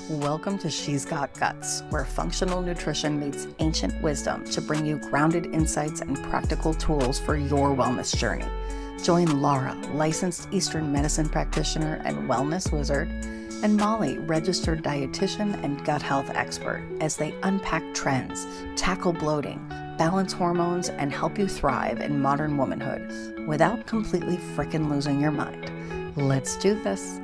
Welcome to She's Got Guts, where functional nutrition meets ancient wisdom to bring you grounded insights and practical tools for your wellness journey. Join Lara, licensed Eastern medicine practitioner and wellness wizard, and Molly, registered dietitian and gut health expert, as they unpack trends, tackle bloating, balance hormones, and help you thrive in modern womanhood without completely frickin' losing your mind. Let's do this.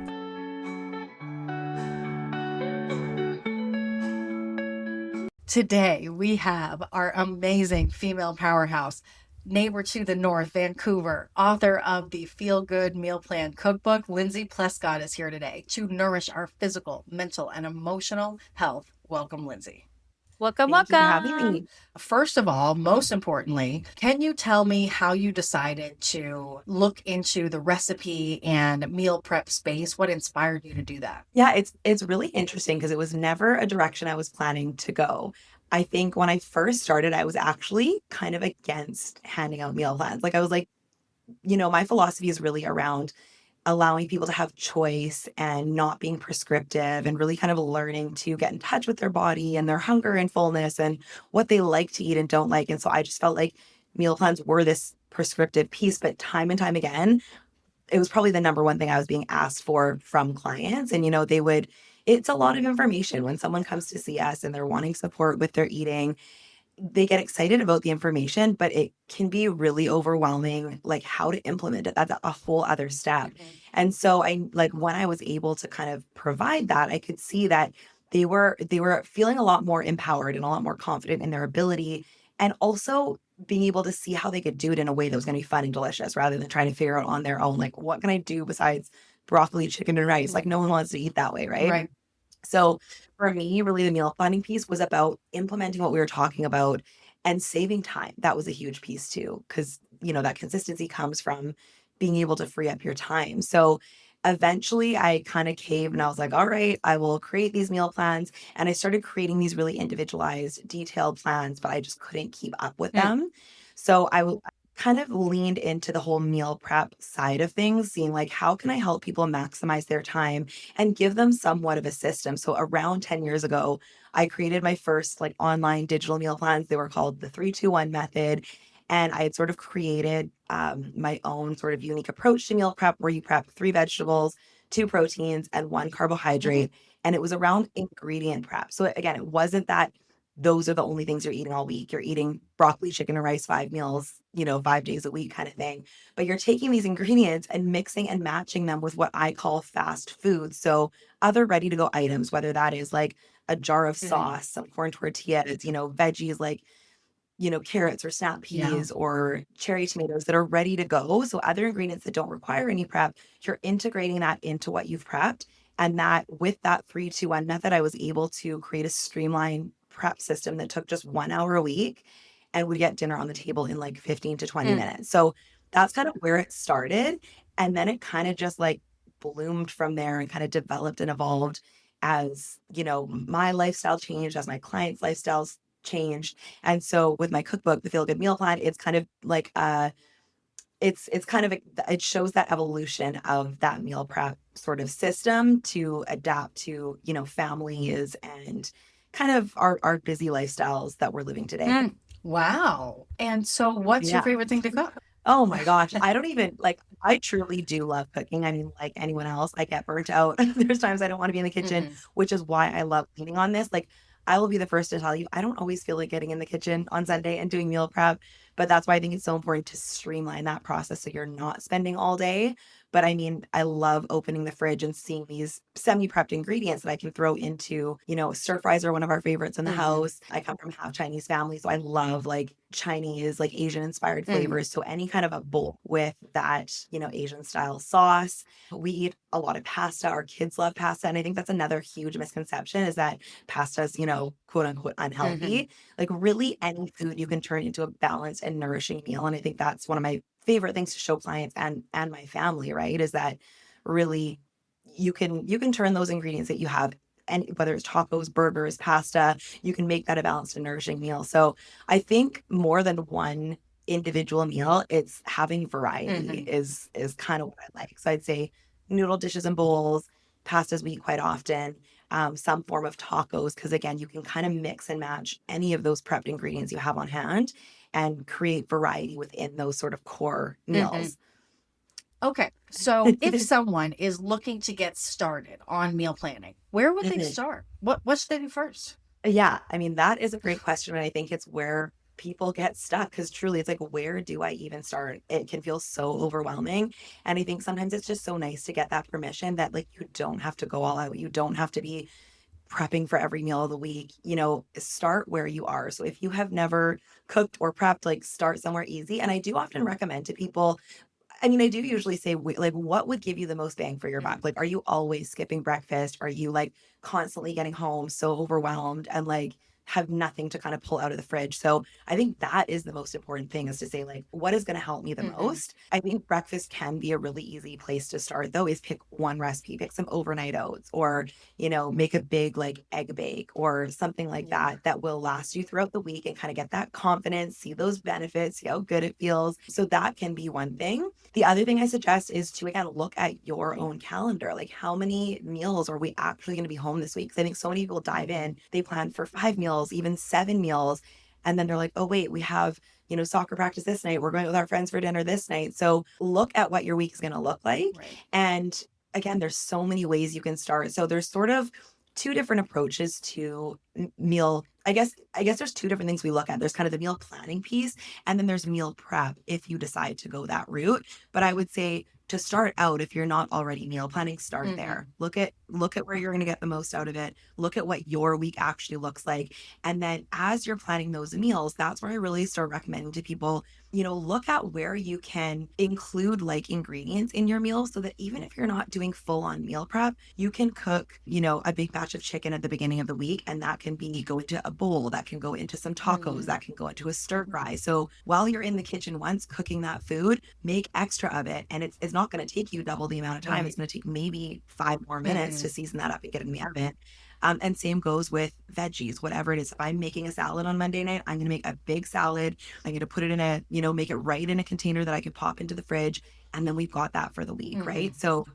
Today, we have our amazing female powerhouse, neighbor to the north, Vancouver, author of the Feel Good Meal Plan Cookbook. Lindsay Pleskot is here today to nourish our physical, mental, and emotional health. Welcome, Lindsay. Welcome. Thank you for having me. First of all, most importantly, can you tell me how you decided to look into the recipe and meal prep space? What inspired you to do that? Yeah, it's really interesting because it was never a direction I was planning to go. I think when I first started, I was actually kind of against handing out meal plans. I was like, my philosophy is really around allowing people to have choice and not being prescriptive and really kind of learning to get in touch with their body and their hunger and fullness and what they like to eat and don't like. And so I just felt like meal plans were this prescriptive piece, but time and time again, it was probably the number one thing I was being asked for from clients. And, it's a lot of information when someone comes to see us and they're wanting support with their eating. They get excited about the information, but it can be really overwhelming, like how to implement it. That's a whole other step. And so when I was able to kind of provide that, I could see that they were feeling a lot more empowered and a lot more confident in their ability, and also being able to see how they could do it in a way that was going to be fun and delicious rather than trying to figure out on their own, like, what can I do besides broccoli, chicken, and rice? Like, no one wants to eat that way, right? Right. So for me, really, the meal planning piece was about implementing what we were talking about and saving time. That was a huge piece too, because, that consistency comes from being able to free up your time. So eventually I kind of caved and I was like, all right, I will create these meal plans. And I started creating these really individualized, detailed plans, but I just couldn't keep up with them. So I kind of leaned into the whole meal prep side of things, seeing like, how can I help people maximize their time and give them somewhat of a system? So around 10 years ago, I created my first like online digital meal plans. They were called the 3-2-1 method. And I had sort of created my own sort of unique approach to meal prep, where you prep 3 vegetables, 2 proteins, and 1 carbohydrate. And it was around ingredient prep. So again, it wasn't that those are the only things you're eating all week. You're eating broccoli, chicken, and rice 5 meals, 5 days a week kind of thing. But you're taking these ingredients and mixing and matching them with what I call fast food. So other ready to go items, whether that is like a jar of sauce, some corn tortillas, veggies like, carrots or snap peas or cherry tomatoes that are ready to go. So other ingredients that don't require any prep, you're integrating that into what you've prepped. And that with that 3-2-1 method, I was able to create a streamlined prep system that took just 1 hour a week and would get dinner on the table in like 15 to 20 minutes. So that's kind of where it started. And then it kind of just like bloomed from there and kind of developed and evolved as, my lifestyle changed, as my clients' lifestyles changed. And so with my cookbook, the Feel Good Meal Plan, it's kind of like it shows that evolution of that meal prep sort of system to adapt to, families and kind of our busy lifestyles that we're living today. Wow. And so what's your favorite thing to cook? Oh my gosh. I don't even I truly do love cooking. I mean, like anyone else, I get burnt out. There's times I don't want to be in the kitchen, which is why I love leaning on this. Like, I will be the first to tell you, I don't always feel like getting in the kitchen on Sunday and doing meal prep, but that's why I think it's so important to streamline that process so you're not spending all day. But I mean, I love opening the fridge and seeing these semi-prepped ingredients that I can throw into, stir fries are one of our favorites in the house. I come from a half Chinese family, so I love like Chinese, like Asian inspired flavors. So any kind of a bowl with that, Asian style sauce. We eat a lot of pasta. Our kids love pasta. And I think that's another huge misconception, is that pasta is, quote unquote unhealthy. Like, really, any food you can turn into a balanced and nourishing meal. And I think that's one of my favorite things to show clients and my family, right? Is that really you can turn those ingredients that you have, and whether it's tacos, burgers, pasta, you can make that a balanced and nourishing meal. So I think more than one individual meal, it's having variety is kind of what I like. So I'd say noodle dishes and bowls, pastas we eat quite often. some form of tacos, because again, you can kind of mix and match any of those prepped ingredients you have on hand and create variety within those sort of core Hmm. meals. Okay. So if someone is looking to get started on meal planning, where would they Mhm. start? What should they do first? Yeah, I mean, that is a great question. And I think it's where people get stuck because truly it's like, where do I even start? It can feel so overwhelming. And I think sometimes it's just so nice to get that permission that like you don't have to go all out. You don't have to be prepping for every meal of the week. Start where you are. So if you have never cooked or prepped, like start somewhere easy. And I do often recommend to people, I mean, I do usually say, like, what would give you the most bang for your buck? Mhm. Like, are you always skipping breakfast? Are you like constantly getting home so overwhelmed and like have nothing to kind of pull out of the fridge? So I think that is the most important thing is to say, like, what is going to help me the Mhm. most? I think breakfast can be a really easy place to start, though, is pick one recipe, pick some overnight oats, or, make a big like egg bake or something like Yeah. that will last you throughout the week and kind of get that confidence, see those benefits, see how good it feels. So that can be one thing. The other thing I suggest is to again look at your own calendar. Like, how many meals are we actually going to be home this week? 'Cause I think so many people dive Mhm. in, they plan for 5 meals, even 7 meals. And then they're like, oh, wait, we have, soccer practice this night. We're going with our friends for dinner this night. So look at what your week is going to look like. Right. And again, there's so many ways you can start. So there's sort of two different approaches to meal. I guess there's two different things we look at. There's kind of the meal planning piece, and then there's meal prep if you decide to go that route. But I would say to start out, if you're not already meal planning, start Mhm. there. Look at where you're going to get the most out of it. Look at what your week actually looks like. And then as you're planning those meals, that's where I really start recommending to people, look at where you can include like ingredients in your meals so that even if you're not doing full on meal prep, you can cook, a big batch of chicken at the beginning of the week. And that can be go into a bowl, that can go into some tacos, Mhm. that can go into a stir fry. So while you're in the kitchen once cooking that food, make extra of it. And it's not going to take you double the amount of time. It's Right. going to take maybe 5 more minutes to Mhm. season that up and get it in the oven. And same goes with veggies, whatever it is. If I'm making a salad on Monday night, I'm going to make a big salad. I'm going to put it in make it right in a container that I can pop into the fridge. And then we've got that for the week, Mhm. right? So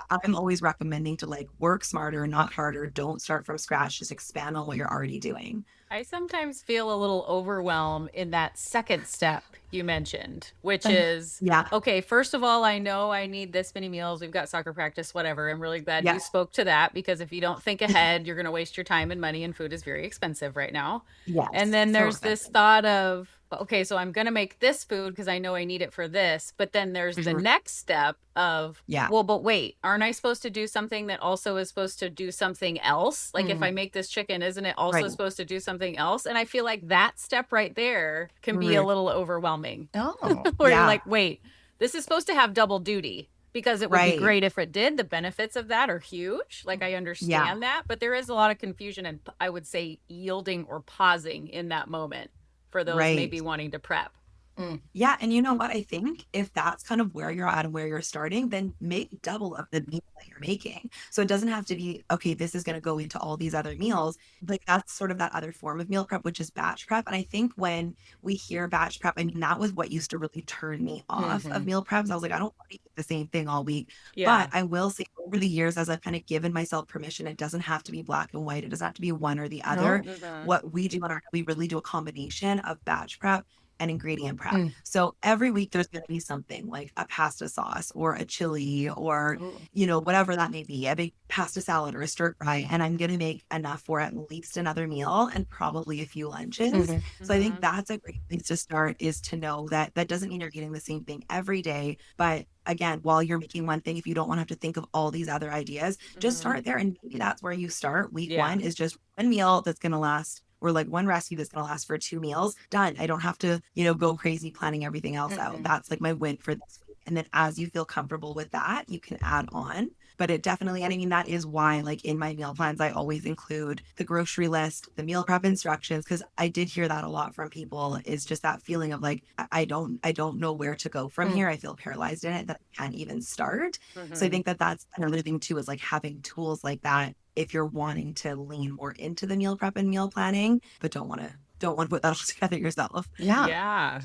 I'm always recommending to like work smarter, not harder. Don't start from scratch. Just expand on what you're already doing. I sometimes feel a little overwhelmed in that second step you mentioned, which Uh, is yeah. okay, first of all, I know I need this many meals. We've got soccer practice, whatever. I'm really glad Yeah. you spoke to that because if you don't think ahead, you're going to waste your time and money, and food is very expensive right now. And Yes. then So there's this expensive. thought of, okay, so I'm going to make this food because I know I need it for this. But then there's the Mhm. next step of, Yeah. well, but wait, aren't I supposed to do something that also is supposed to do something else? Like if I Mhm. make this chicken, isn't it also Right. supposed to do something else? And I feel like that step right there can be a Mhm. little overwhelming Oh. where you're Yeah. like, wait, this is supposed to have double duty because it would be Right. great if it did. The benefits of that are huge. Like I Yeah. understand that, but there is a lot of confusion and I would say yielding or pausing in that moment for those Right. maybe wanting to prep. Mm. Yeah, and you know what? I think if that's kind of where you're at and where you're starting, then make double of the meal that you're making. So it doesn't have to be, okay, this is going to go into all these other meals. Like that's sort of that other form of meal prep, which is batch prep. And I think when we hear batch prep, I mean, that was what used to really turn me off of Mhm. meal preps. I was like, I don't want to eat the same thing all week. But Yeah. I will say over the years, as I've kind of given myself permission, it doesn't have to be black and white. It doesn't have to be one or the other. No. Mhm. What we do we really do a combination of batch prep and ingredient prep. Mm. So every week there's going to be something like a pasta sauce or a chili or, Ooh. whatever that may be, a big pasta salad or a stir fry. And I'm going to make enough for at least another meal and probably a few lunches. Mhm. So I think Mhm. that's a great place to start is to know that that doesn't mean you're eating the same thing every day. But again, while you're making one thing, if you don't want to have to think of all these other ideas, just Mhm. start there. And maybe that's where you start. Week Yeah. one is just one meal that's going to last or like one recipe that's going to last for 2 meals. Done. I don't have to, go crazy planning everything else out. Mhm. That's like my win for this week. And then as you feel comfortable with that, you can add on. But it definitely, and I mean, that is why, like in my meal plans, I always include the grocery list, the meal prep instructions, because I did hear that a lot from people is just that feeling of like, I don't know where to go from Mm. here. I feel paralyzed in it that I can't even start. So I Mhm. think that that's another thing too, is like having tools like that if you're wanting to lean more into the meal prep and meal planning, but don't want to put that all together yourself. Yeah. Yeah.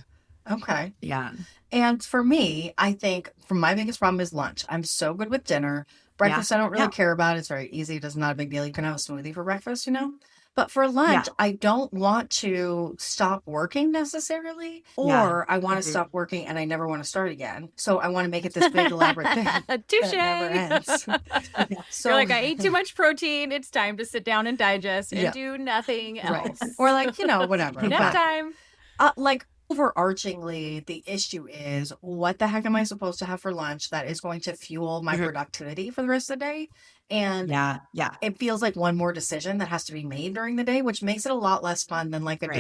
Okay. Yeah. And for me, I think for my biggest problem is lunch. I'm so good with dinner. Yeah. Breakfast, I don't really Yeah. care about. It's very easy. It's not a big deal. You can have a smoothie for breakfast, you know? But for lunch, Yeah. I don't want to stop working necessarily, Yeah. or I want to Mhm. stop working and I never want to start again. So I want to make it this big elaborate thing Touche. that never ends. Yeah. You're So like, I ate too much protein. It's time to sit down and digest and yeah, do nothing right. else. Or like, whatever. Nap But time. like overarchingly, the issue is what the heck am I supposed to have for lunch that is going to fuel my Mhm. productivity for the rest of the day? And Yeah. Yeah. it feels like one more decision that has to be made during the day, which makes it a lot less fun than like Right.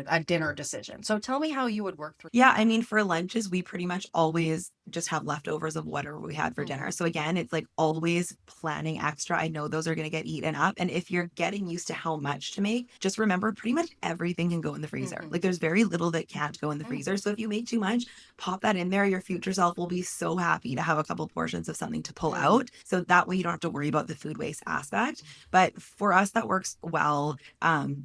a dinner decision. So tell me how you would work through. Yeah, I mean, for lunches, we pretty much always just have leftovers of whatever we had for dinner. Mhm. So again, it's like always planning extra. I know those are going to get eaten up. And if you're getting used to how much to make, just remember pretty much everything can go in the freezer. Mhm. Like there's very little that can't go in the Mm. freezer. So if you make too much, pop that in there. Your future self will be so happy to have a couple portions of something to pull Mm. out. So that way you don't have to worry about the food waste aspect. But for us, that works well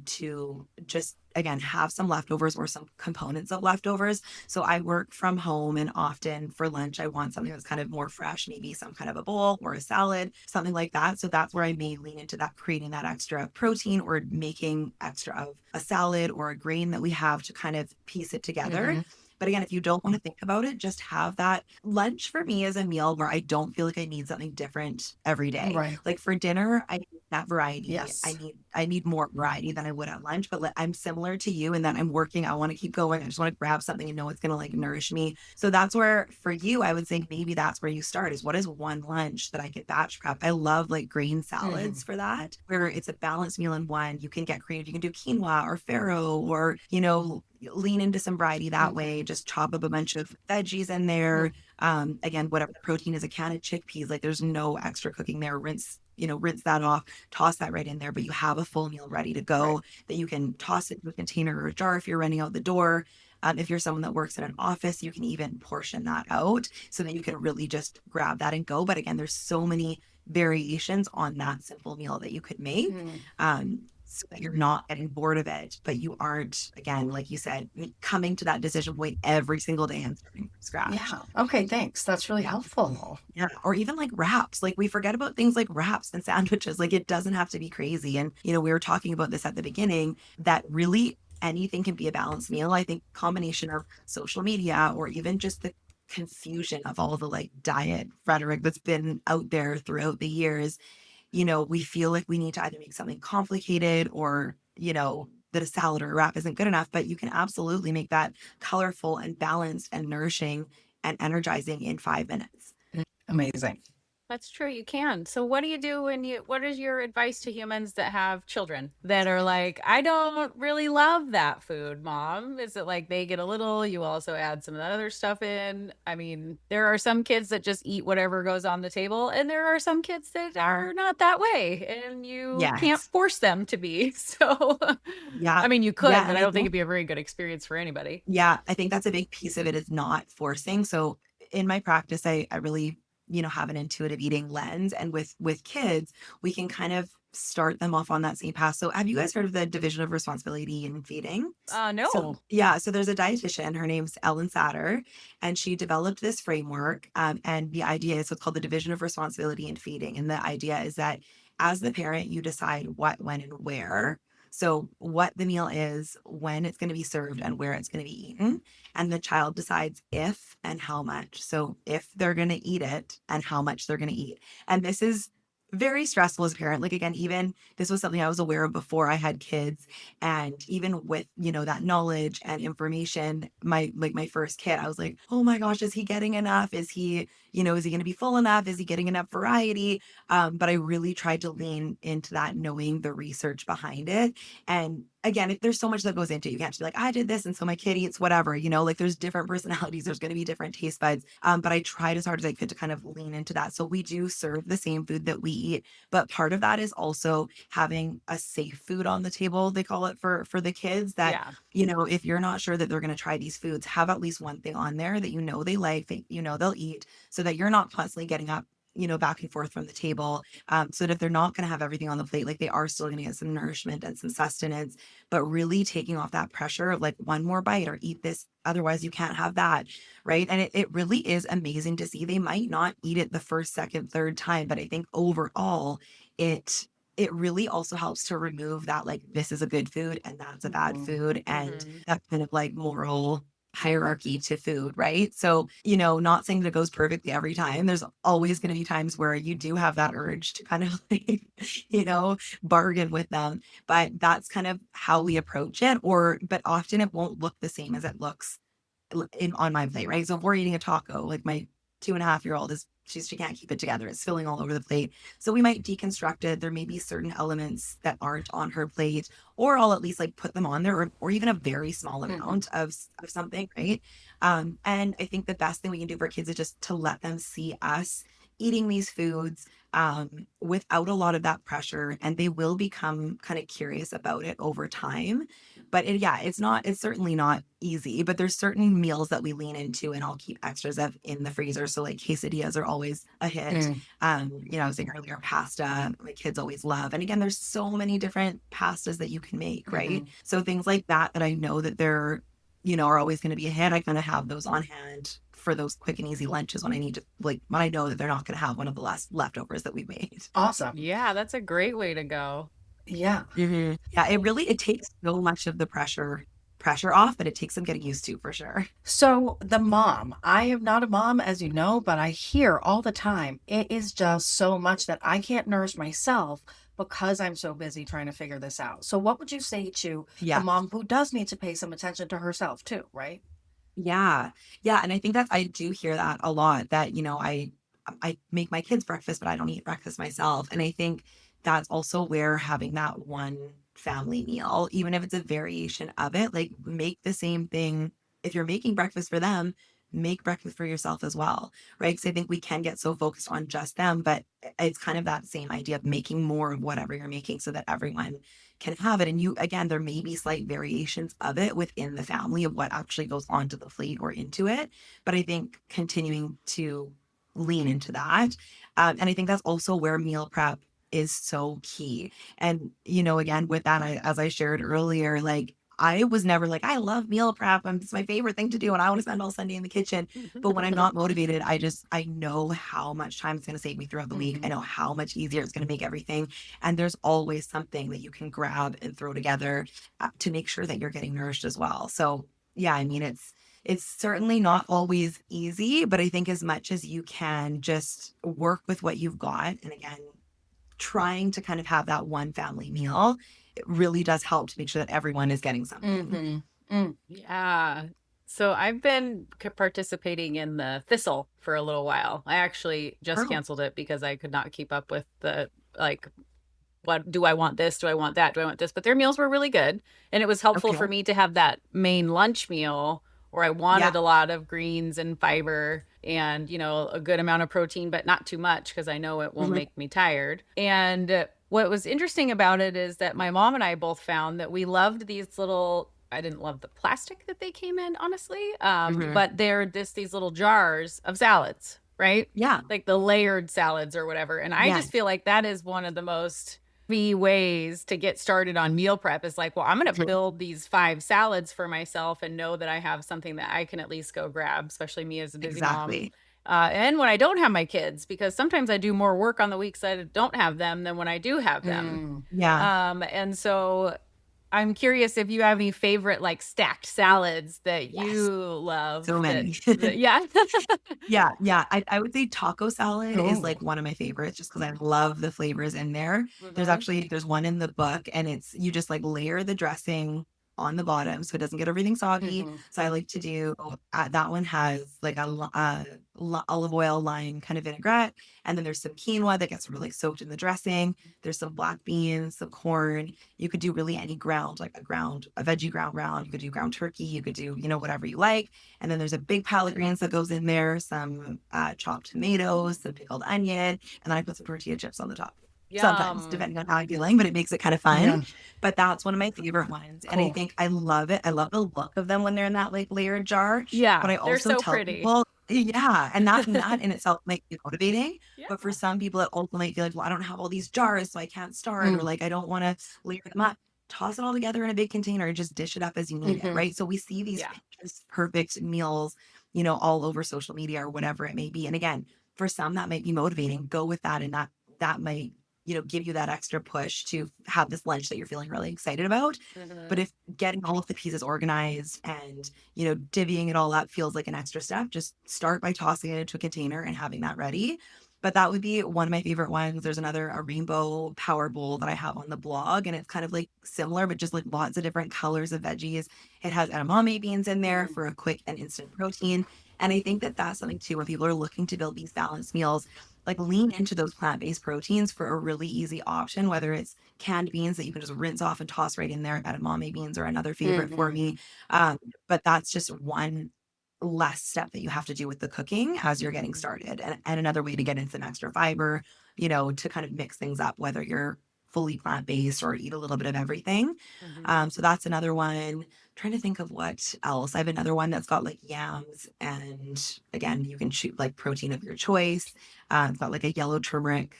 to just again have some leftovers or some components of leftovers. So I work from home, and often for lunch I want something that's kind of more fresh, maybe some kind of a bowl or a salad, something like that. So that's where I may lean into that, creating that extra protein or making extra of a salad or a grain that we have to kind of piece it together. Mhm. But again, if you don't want to think about it, just have that. Lunch for me is a meal where I don't feel like I need something different every day. Right. Like for dinner, I need that variety. Yes. I need more variety than I would at lunch. But I'm similar to you in that I'm working. I want to keep going. I just want to grab something and know it's going to like nourish me. So that's where for you, I would say maybe that's where you start, is what is one lunch that I could batch prep. I love like grain salads Mhm. for that, where it's a balanced meal in one. You can get creative. You can do quinoa or farro, or lean into some variety that way. Mhm. Just chop up a bunch of veggies in there. Again, whatever the protein is, a can of chickpeas, like there's no extra cooking there. Rinse that off, toss that right in there, but you have a full meal ready to Right. go that you can toss it into a container or a jar if you're running out the door. If you're someone that works in an office, you can even portion that out so that you can really just grab that and go. But again, there's so many variations on that simple meal that you could make. Mhm. So that you're not getting bored of it, but you aren't, again, like you said, coming to that decision point every single day and starting from scratch. Yeah. Okay. Thanks. That's really helpful. Yeah. Or even like wraps. Like we forget about things like wraps and sandwiches. Like it doesn't have to be crazy. And, we were talking about this at the beginning, that really anything can be a balanced meal. I think combination of social media or even just the confusion of all the like diet rhetoric that's been out there throughout the years, we feel like we need to either make something complicated or, that a salad or a wrap isn't good enough, but you can absolutely make that colorful and balanced and nourishing and energizing in 5 minutes. Amazing. That's true. You can. So what do you do what is your advice to humans that have children that are like, I don't really love that food, mom? Is it like they get a little, you also add some of that other stuff in? I mean, there are some kids that just eat whatever goes on the table, and there are some kids that are not that way, and you can't Yes. force them to be. So, Yeah. I mean, you could, Yeah. but And I I don't think think, it'd be a very good experience for anybody. yeah, I think that's a big piece of it, is not forcing. So in my practice, I really, have an intuitive eating lens. And with kids, we can kind of start them off on that same path. So have you guys heard of the division of responsibility in feeding? So No. yeah, so there's a dietitian, her name's Ellen Satter, and she developed this framework. And the idea is what's called the division of responsibility in feeding. And the idea is that as the parent, you decide what, when, and where. So what the meal is, when it's going to be served, and where it's going to be eaten. And the child decides if and how much. So if they're going to eat it and how much they're going to eat. And this is very stressful as a parent. Like again, even this was something I was aware of before I had kids. And even with, that knowledge and information, my first kid, I was like, oh my gosh, is he getting enough? Is he going to be full enough? Is he getting enough variety? But I really tried to lean into that, knowing the research behind it. And again, there's so much that goes into it. You can't just be like, I did this, and so my kid eats whatever, like there's different personalities, there's going to be different taste buds. But I tried as hard as I could to kind of lean into that. So we do serve the same food that we eat, but part of that is also having a safe food on the table, they call it, for the kids, that, Yeah. if you're not sure that they're going to try these foods, have at least one thing on there that they like, that they'll eat, so that you're not constantly getting up back and forth from the table. So that if they're not going to have everything on the plate, like they are still going to get some nourishment and some sustenance, but really taking off that pressure of like one more bite or eat this. Otherwise you can't have that. Right. And it really is amazing to see. They might not eat it the first, second, third time, but I think overall it really also helps to remove that, like, this is a good food and that's a bad food, and that kind of like moral hierarchy to food, right? So, not saying that it goes perfectly every time. There's always going to be times where you do have that urge to kind of like, bargain with them. But that's kind of how we approach it. But often it won't look the same as it looks on my plate, right? So if we're eating a taco, like my 2.5-year-old she can't keep it together. It's spilling all over the plate. So we might deconstruct it. There may be certain elements that aren't on her plate, or I'll at least like put them on there, or even a very small amount of something, right? And I think the best thing we can do for kids is just to let them see us eating these foods without a lot of that pressure, and they will become kind of curious about it over time. But it's certainly not easy, but there's certain meals that we lean into and I'll keep extras of in the freezer. So like quesadillas are always a hit. I was saying earlier, pasta, my kids always love. And again, there's so many different pastas that you can make, right? So things like that I know that they're, are always going to be a hit. I kind of have those on hand for those quick and easy lunches when I need to, like, when I know that they're not going to have one of the last leftovers that we made. Awesome. Yeah, that's a great way to go. Yeah. Yeah, it takes so much of the pressure off, but it takes some getting used to for sure. So the mom, I am not a mom, as you know, but I hear all the time, it is just so much that I can't nourish myself because I'm so busy trying to figure this out. So what would you say to the mom who does need to pay some attention to herself too, right? Yeah. Yeah. And I think that I do hear that a lot, that, I make my kids breakfast, but I don't eat breakfast myself. And I think that's also where having that one family meal, even if it's a variation of it, like make the same thing. If you're making breakfast for them, make breakfast for yourself as well, right? Because I think we can get so focused on just them, but it's kind of that same idea of making more of whatever you're making so that everyone can have it. And again, there may be slight variations of it within the family of what actually goes onto the plate or into it. But I think continuing to lean into that. And I think that's also where meal prep is so key. And, again, with that, as I shared earlier, like I was never like, I love meal prep. It's my favorite thing to do. And I want to spend all Sunday in the kitchen. But when I'm not motivated, I know how much time it's going to save me throughout the week. I know how much easier it's going to make everything. And there's always something that you can grab and throw together to make sure that you're getting nourished as well. So yeah, I mean, it's certainly not always easy, but I think as much as you can just work with what you've got. And again, trying to kind of have that one family meal, it really does help to make sure that everyone is getting something. Yeah. So I've been participating in the thistle for a little while. I actually just canceled it because I could not keep up with the, like, what do I want this? Do I want that? Do I want this? But their meals were really good. And it was helpful for me to have that main lunch meal where I wanted a lot of greens and fiber and, a good amount of protein, but not too much because I know it will make me tired. And what was interesting about it is that my mom and I both found that we loved these little, I didn't love the plastic that they came in, honestly, but they're these little jars of salads, right? Yeah. Like the layered salads or whatever. And I just feel like that is one of the most ways to get started on meal prep is like, well, I'm going to build these 5 salads for myself and know that I have something that I can at least go grab, especially me as a busy mom. And when I don't have my kids, because sometimes I do more work on the weeks I don't have them than when I do have them. And so I'm curious if you have any favorite like stacked salads that you love. So many. Yeah. Yeah. I would say taco salad is like one of my favorites just because I love the flavors in there. There's one in the book and you just like layer the dressing on the bottom so it doesn't get everything soggy. So I like to do that one has like a olive oil lime kind of vinaigrette, and then there's some quinoa that gets really soaked in the dressing. There's some black beans, some corn. You could do really any ground, like a veggie ground. You could do ground turkey. You could do whatever you like. And then there's a big pile of greens that goes in there, some chopped tomatoes, some pickled onion, and then I put some tortilla chips on the top. Sometimes, depending on how I'm feeling, but it makes it kind of fun. But that's one of my favorite ones. And I think I love it. I love the look of them when they're in that like layered jar. Yeah, but I they're also so tell pretty. people Yeah, and that in itself might be motivating, Yeah. but for some people, it also might be like, "Well, I don't have all these jars, so I can't start," or Mm. like, "I don't wanna layer them up." Toss it all together in a big container and just dish it up as you need it, Mhm. right? So we see these Yeah. Pinterest perfect meals, all over social media or whatever it may be, and again, for some, that might be motivating. Go with that, and that might, give you that extra push to have this lunch that you're feeling really excited about. But Mhm. if getting all of the pieces organized and divvying it all up feels like an extra step, just start by tossing it into a container and having that ready. But that would be one of my favorite ones. There's a rainbow power bowl that I have on the blog, and it's kind of like similar, but just like lots of different colors of veggies. It has edamame beans in there Mhm. for a quick and instant protein. And I think that that's something too, when people are looking to build these balanced meals, like lean into those plant-based proteins for a really easy option, whether it's canned beans that you can just rinse off and toss right in there. Edamame beans are another favorite for Mhm. me. But that's just one less step that you have to do with the cooking as you're getting Mhm. started. And another way to get in some extra fiber, to kind of mix things up, whether you're fully plant-based or eat a little bit of everything. Mhm. So that's another one. Trying to think of what else. I have another one that's got like yams, and again, you can choose like protein of your choice. It's got like a yellow turmeric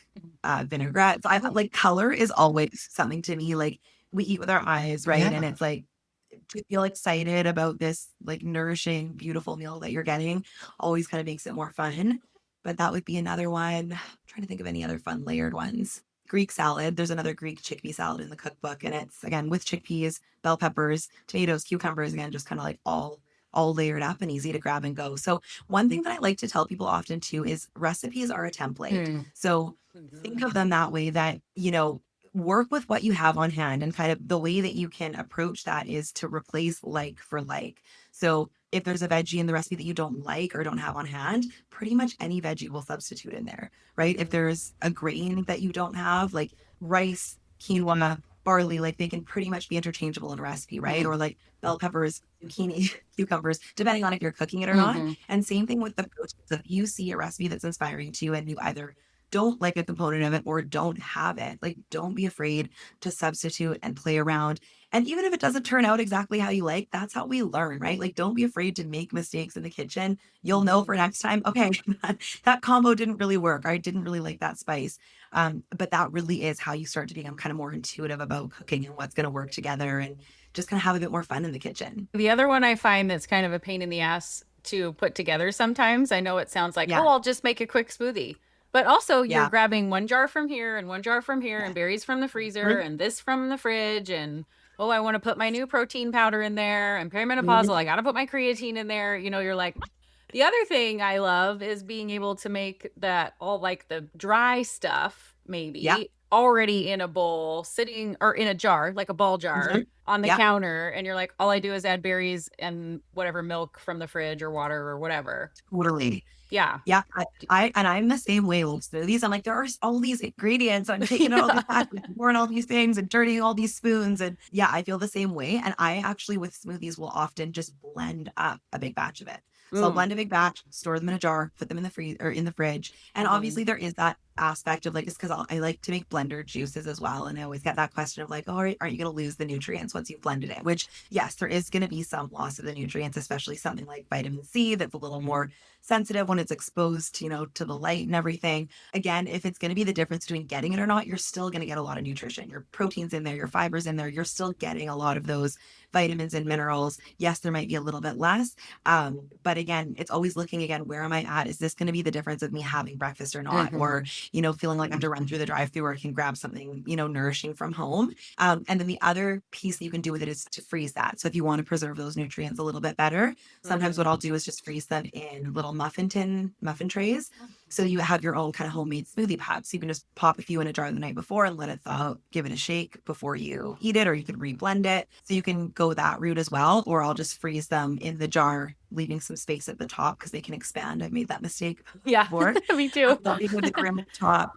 vinaigrette. So I like color is always something to me. Like we eat with our eyes, right? And Yeah. it's like to feel excited about this like nourishing, beautiful meal that you're getting always kind of makes it more fun. But that would be another one. I'm trying to think of any other fun layered ones. Greek salad. There's another Greek chickpea salad in the cookbook, and it's again with chickpeas, bell peppers, tomatoes, cucumbers, again, just kind of like all layered up and easy to grab and go. So one thing that I like to tell people often too is recipes are a template. Mm. So think Mhm. of them that way, that, work with what you have on hand, and kind of the way that you can approach that is to replace like for like. So if there's a veggie in the recipe that you don't like or don't have on hand, pretty much any veggie will substitute in there, right? If Mhm. there's a grain that you don't have, like rice, quinoa, barley, like they can pretty much be interchangeable in a recipe, right? Mm. Or like bell peppers, zucchini, cucumbers, depending on if you're cooking it or not. Mhm. And same thing with the proteins. If you see a recipe that's inspiring to you and you either don't like a component of it or don't have it, like don't be afraid to substitute and play around. And even if it doesn't turn out exactly how you like, that's how we learn, right? Like don't be afraid to make mistakes in the kitchen. You'll know Mhm. for next time, okay, that combo didn't really work. I didn't really like that spice. But that really is how you start to become kind of more intuitive about cooking and what's going to work together, and just kind of have a bit more fun in the kitchen. The other one I find that's kind of a pain in the ass to put together sometimes. I know it sounds like, Yeah. oh, I'll just make a quick smoothie. But also, you're Yeah. grabbing one jar from here and one jar from here, Yeah. and berries from the freezer, Mhm. and this from the fridge. And oh, I want to put my new protein powder in there. I'm Mhm. perimenopausal. I got to put my creatine in there. You're like, the other thing I love is being able to make that all like the dry stuff, Yeah. maybe already in a bowl, sitting or in a jar, like a ball jar Mhm. on the Yeah. counter. And you're like, all I do is add berries and whatever milk from the fridge or water or whatever. Totally. Yeah. Yeah, I'm the same way with smoothies. I'm like, there are all these ingredients. I'm taking out all these Yeah. packets, pouring all these things, and dirtying all these spoons. And yeah, I feel the same way. And I actually with smoothies will often just blend up a big batch of it. So I'll Mm. blend a big batch, store them in a jar, put them in the freezer or in the fridge. And Mhm. obviously there is that aspect of like, it's because I like to make blender juices as well. And I always get that question of like, oh, aren't you going to lose the nutrients once you've blended it? Which yes, there is going to be some loss of the nutrients, especially something like vitamin C that's a little more sensitive when it's exposed, to the light and everything. Again, if it's going to be the difference between getting it or not, you're still going to get a lot of nutrition. Your proteins in there, your fibers in there, you're still getting a lot of those vitamins and minerals. Yes, there might be a little bit less. But again, it's always looking again, where am I at? Is this going to be the difference of me having breakfast or not? Mhm. Or, feeling like I have to run through the drive through, or I can grab something, nourishing from home. And then the other piece that you can do with it is to freeze that. So if you want to preserve those nutrients a little bit better, sometimes what Mhm. I'll do is just freeze them in little muffin trays. So you have your own kind of homemade smoothie pots. You can just pop a few in a jar the night before and let it thaw out, give it a shake before you eat it, or you could reblend it. So you can go that route as well, or I'll just freeze them in the jar, leaving some space at the top because they can expand. I've made that mistake Yeah. before. Me too. Leaving with the grim top,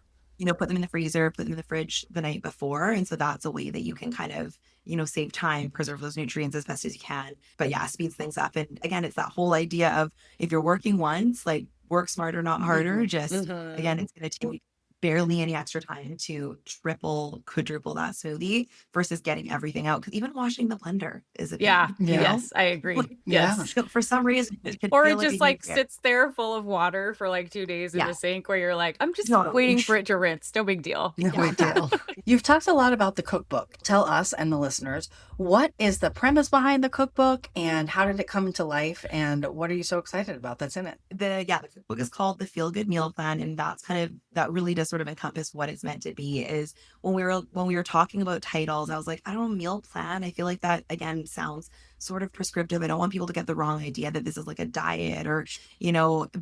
put them in the freezer, put them in the fridge the night before. And so that's a way that you can kind of, save time, preserve those nutrients as best as you can. But yeah, speeds things up. And again, it's that whole idea of if you're working once, like work smarter, not harder. Mhm. Just Mhm. again, it's going to take barely any extra time to triple, quadruple that smoothie versus getting everything out. Because even washing the blender is a Yeah. pain, you Yeah. know? Yes, I agree. Yeah. Yes. So for some reason, it could Or feel it like a just huge like sits there full of water for like 2 days in Yeah, the sink where you're like, I'm just totally. waiting for it to rinse. No big deal. No Yeah. big deal. You've talked a lot about the cookbook. Tell us and the listeners, what is the premise behind the cookbook and how did it come to life? And what are you so excited about that's in it? The cookbook is called the Feel Good Meal Plan, and that's kind of that really does sort of encompass what it's meant to be. Is when we were talking about titles, I was like, I don't know, meal plan. I feel like that again sounds sort of prescriptive. I don't want people to get the wrong idea that this is like a diet or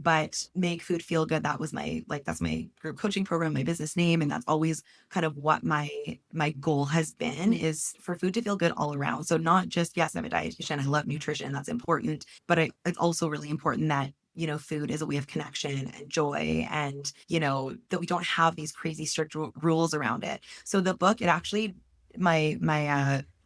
but make food feel good. That was my that's my group coaching program, my business name, and that's always kind of what my goal has been is for food to feel good all around. So not just yes, I'm a dietitian, I love nutrition, that's important, but it's also really important that food is a way of connection and joy and, that we don't have these crazy strict rules around it. So the book, it actually, my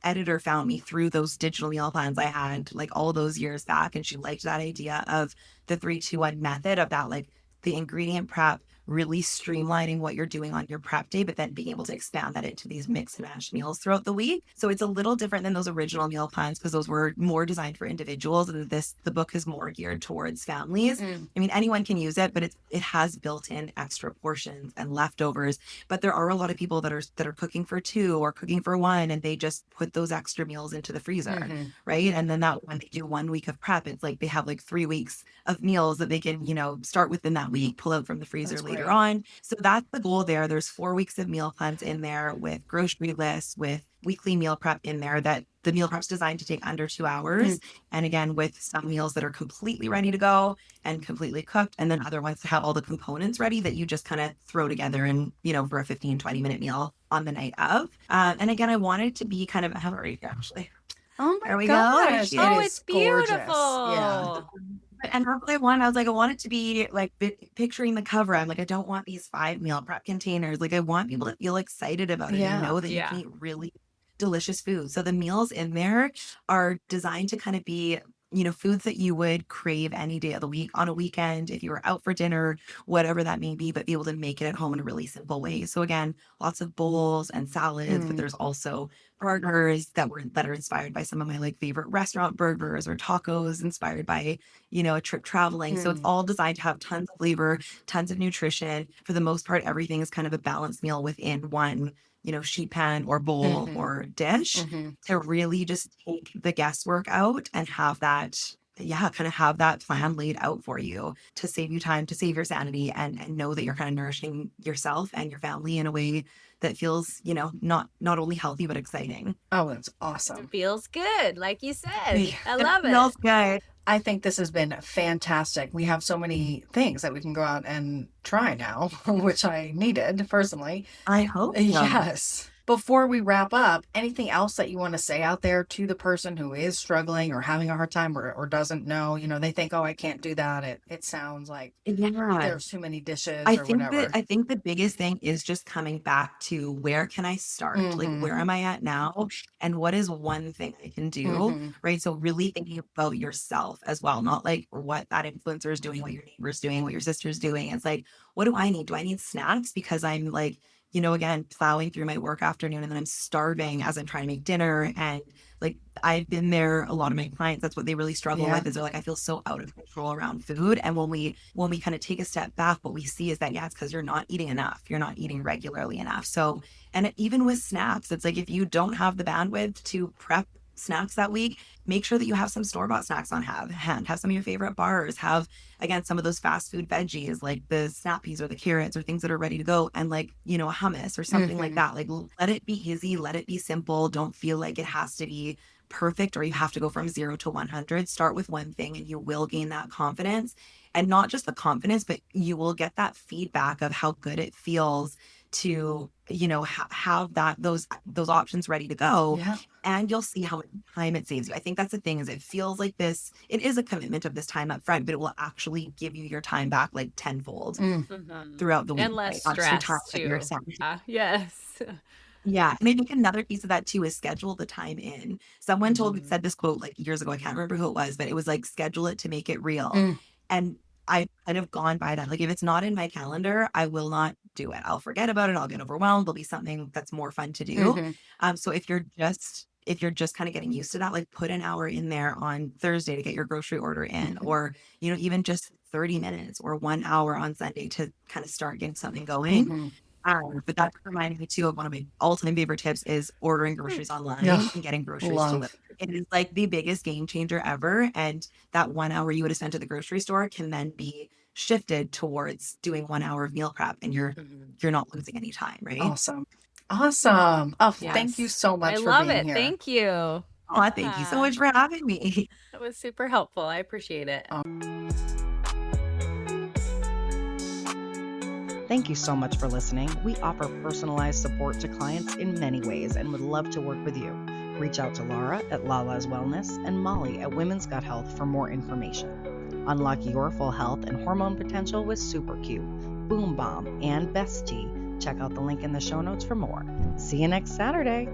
editor found me through those digital meal plans I had like all those years back. And she liked that idea of the 3-2-1 method of that, like the ingredient prep, really streamlining what you're doing on your prep day, but then being able to expand that into these mix and match meals throughout the week. So it's a little different than those original meal plans because those were more designed for individuals. And the book is more geared towards families. I mean, anyone can use it, but it has built-in extra portions and leftovers. But there are a lot of people that are cooking for two or cooking for one, and they just put those extra meals into the freezer, right? And then that when they do 1 week of prep, it's like they have like 3 weeks of meals that they can, start within that week, pull out from the freezer That's later great. on. So that's the goal there. There's 4 weeks of meal plans in there with grocery lists, with weekly meal prep in there that the meal prep's designed to take under 2 hours. And again, with some meals that are completely ready to go and completely cooked, and then other ones that have all the components ready that you just kind of throw together and, for a 15-20 minute meal on the night of. And again, I wanted to be kind of, I have it right here actually. Oh There my we go. There gosh. she It Oh, is. it's is gorgeous. Yeah. beautiful. And hopefully I was like, I want it to be like picturing the cover. I'm like, I don't want these 5 meal prep containers. Like I want people to feel excited about it and Yeah. know that you can eat really delicious food. So the meals in there are designed to kind of be, foods that you would crave any day of the week on a weekend, if you were out for dinner, whatever that may be, but be able to make it at home in a really simple way. So again, lots of bowls and salads, but there's also burgers that are inspired by some of my like favorite restaurant burgers or tacos inspired by, a trip traveling. So it's all designed to have tons of flavor, tons of nutrition. For the most part, everything is kind of a balanced meal within one, sheet pan or bowl or dish to really just take the guesswork out and have that, kind of have that plan laid out for you to save you time, to save your sanity and know that you're kind of nourishing yourself and your family in a way that feels, not only healthy, but exciting. Oh, that's awesome. It feels good, like you said. Yeah. I love it. Smells good. I think this has been fantastic. We have so many things that we can go out and try now, which I needed personally. I hope so. Yes. Before we wrap up, anything else that you want to say out there to the person who is struggling or having a hard time or doesn't know? They think, oh, I can't do that. It sounds like Yeah. there's too many dishes I or think whatever. I think the biggest thing is just coming back to where can I start? Like where am I at now? And what is one thing I can do? Right. So really thinking about yourself as well, not like what that influencer is doing, what your neighbor's doing, what your sister's doing. It's like, what do I need? Do I need snacks? Because I'm like, again, plowing through my work afternoon and then I'm starving as I'm trying to make dinner. And like, I've been there, a lot of my clients, that's what they really struggle with is they're like, I feel so out of control around food. And when we kind of take a step back, what we see is that, it's because you're not eating enough. You're not eating regularly enough. So, and even with snacks, it's like, if you don't have the bandwidth to prep snacks that week, make sure that you have some store-bought snacks on hand. Have some of your favorite bars. Have, again, some of those fast food veggies like the snap peas or the carrots or things that are ready to go, and like, a hummus or something like that. Like, let it be easy, let it be simple. Don't feel like it has to be perfect or you have to go from 0 to 100. Start with one thing and you will gain that confidence, and not just the confidence, but you will get that feedback of how good it feels to, have those options ready to go. Yeah. And you'll see how much time it saves you. I think that's the thing, is it feels like it is a commitment of this time up front, but it will actually give you your time back like tenfold throughout the week. And less right? Extra time stress that you're too. saving. Yes. Yeah. And I think another piece of that too is schedule the time in. Someone said this quote like years ago. I can't remember who it was, but it was like, schedule it to make it real. And I've kind of gone by that. Like, if it's not in my calendar, I will not do it. I'll forget about it. I'll get overwhelmed. There'll be something that's more fun to do. So if you're just kind of getting used to that, like put an hour in there on Thursday to get your grocery order in, or, even just 30 minutes or 1 hour on Sunday to kind of start getting something going. But that reminded me too of one of my all-time favorite tips is ordering groceries online and getting groceries delivered. It is like the biggest game changer ever. And that 1 hour you would have spent at the grocery store can then be shifted towards doing 1 hour of meal prep, and you're not losing any time, right? Awesome. Oh, thank you Yes. so much I for love being it. here. Thank you. Oh, thank you so much for having me. That was super helpful. I appreciate it. Thank you so much for listening. We offer personalized support to clients in many ways and would love to work with you. Reach out to Lara at Lala's Wellness and Molly at Women's Gut Health for more information. Unlock your full health and hormone potential with Super Q, Boom Bomb, and Best Tea. Check out the link in the show notes for more. See you next Saturday.